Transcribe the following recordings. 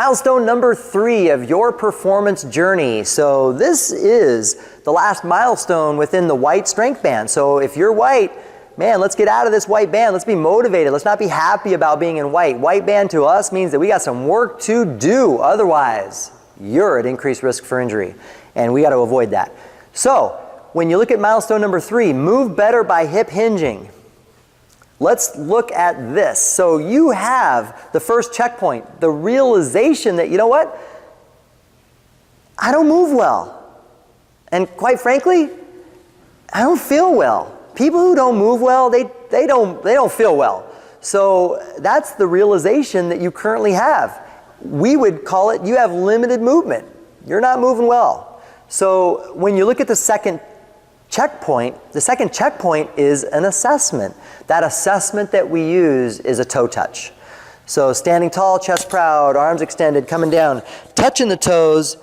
Milestone number 3 of your performance journey. So this is the last milestone within the white strength band. So if you're white, man, let's get out of this white band. Let's be motivated. Let's not be happy about being in white. White band to us means that we got some work to do. Otherwise, you're at increased risk for injury. And we got to avoid that. So when you look at milestone number 3, move better by hip hinging. Let's look at this. So you have the first checkpoint, the realization that, you know what? I don't move well. And quite frankly, I don't feel well. People who don't move well, they don't feel well. So that's the realization that you currently have. We would call it you have limited movement. You're not moving well. So when you look at the second checkpoint is an assessment. That assessment that we use is a toe touch. So standing tall, chest proud, arms extended, coming down, touching the toes.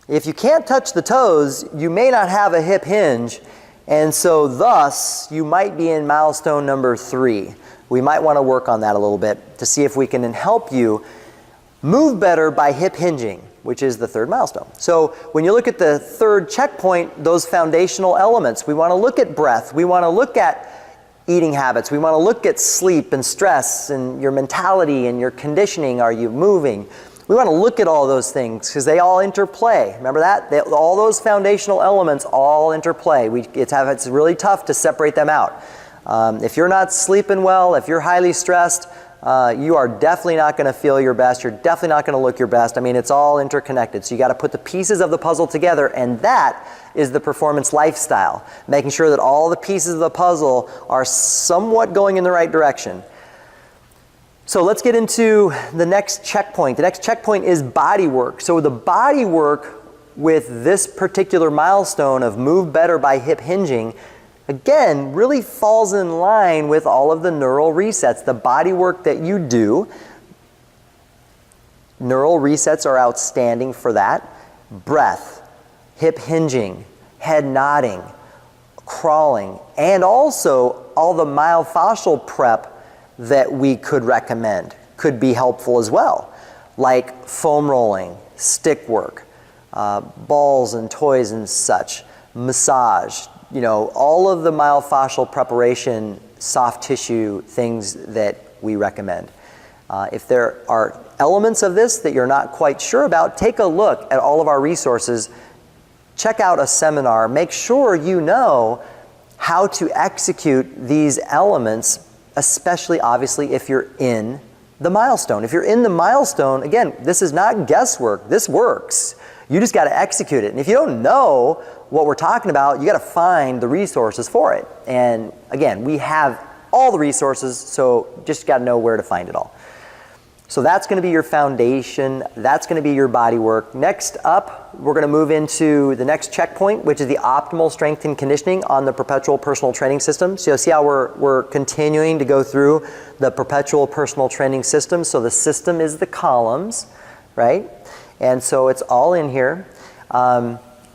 If you can't touch the toes, you may not have a hip hinge, and so thus you might be in milestone number 3. We might want to work on that a little bit to see if we can help you move better by hip hinging, which is the third milestone. So when you look at the third checkpoint, those foundational elements, we want to look at breath, we want to look at eating habits, we want to look at sleep and stress and your mentality and your conditioning. Are you moving? We want to look at all those things because they all interplay. Remember that? All those foundational elements all interplay. It's really tough to separate them out. If you're not sleeping well, if you're highly stressed, you are definitely not going to feel your best. You're definitely not going to look your best. I mean, it's all interconnected. So you got to put the pieces of the puzzle together, and that is the performance lifestyle, making sure that all the pieces of the puzzle are somewhat going in the right direction. So let's get into the next checkpoint. The next checkpoint is body work. So the body work with this particular milestone of move better by hip hinging, again, really falls in line with all of the neural resets. The body work that you do, neural resets are outstanding for that. Breath, hip hinging, head nodding, crawling, and also all the myofascial prep that we could recommend could be helpful as well, like foam rolling, stick work, balls and toys and such, massage, all of the myofascial preparation, soft tissue things that we recommend. If there are elements of this that you're not quite sure about, take a look at all of our resources. Check out a seminar. Make sure you know how to execute these elements, especially obviously if you're in the milestone. If you're in the milestone, again, this is not guesswork. This works. You just got to execute it. And if you don't know what we're talking about, you got to find the resources for it. And again, we have all the resources, so just got to know where to find it all. So that's going to be your foundation. That's going to be your body work. Next up, we're going to move into the next checkpoint, which is the optimal strength and conditioning on the perpetual personal training system. So you'll see how we're continuing to go through the perpetual personal training system. So the system is the columns, right? And so it's all in here.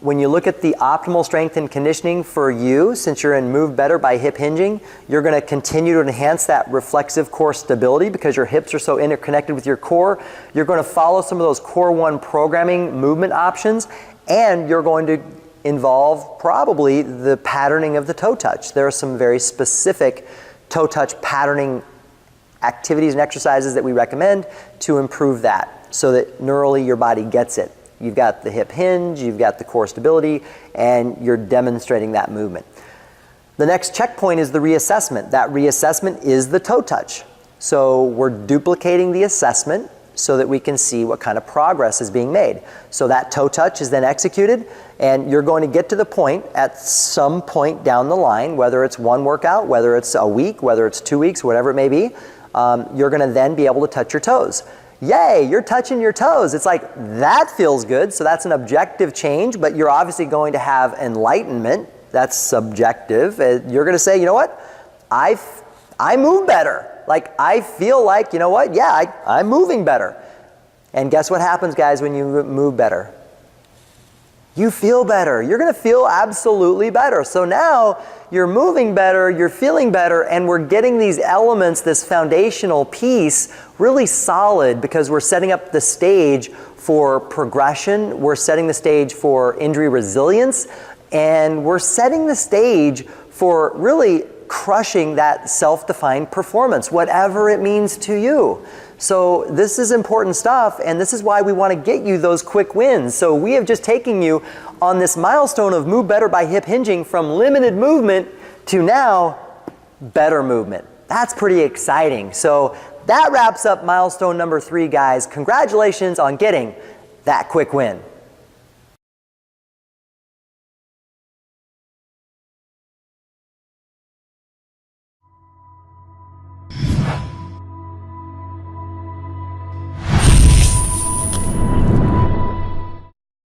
When you look at the optimal strength and conditioning for you, since you're in Move Better by hip hinging, you're going to continue to enhance that reflexive core stability because your hips are so interconnected with your core. You're going to follow some of those Core 1 programming movement options, and you're going to involve probably the patterning of the toe touch. There are some very specific toe touch patterning activities and exercises that we recommend to improve that so that neurally your body gets it. You've got the hip hinge, you've got the core stability, and you're demonstrating that movement. The next checkpoint is the reassessment. That reassessment is the toe touch. So we're duplicating the assessment so that we can see what kind of progress is being made. So that toe touch is then executed, and you're going to get to the point at some point down the line, whether it's one workout, whether it's a week, whether it's 2 weeks, whatever it may be, you're going to then be able to touch your toes. Yay, you're touching your toes. It's like, that feels good. So that's an objective change, but you're obviously going to have enlightenment. That's subjective. You're going to say, you know what? I move better. Like, I feel like, you know what? Yeah, I'm moving better. And guess what happens, guys, when you move better? you feel better. You're going to feel absolutely better. So now you're moving better, you're feeling better, and we're getting these elements, this foundational piece, really solid because we're setting up the stage for progression, we're setting the stage for injury resilience, and we're setting the stage for really crushing that self-defined performance, whatever it means to you. So this is important stuff, and this is why we want to get you those quick wins. So we have just taken you on this milestone of move better by hip hinging from limited movement to now better movement. That's pretty exciting. So that wraps up milestone number 3, guys. Congratulations on getting that quick win.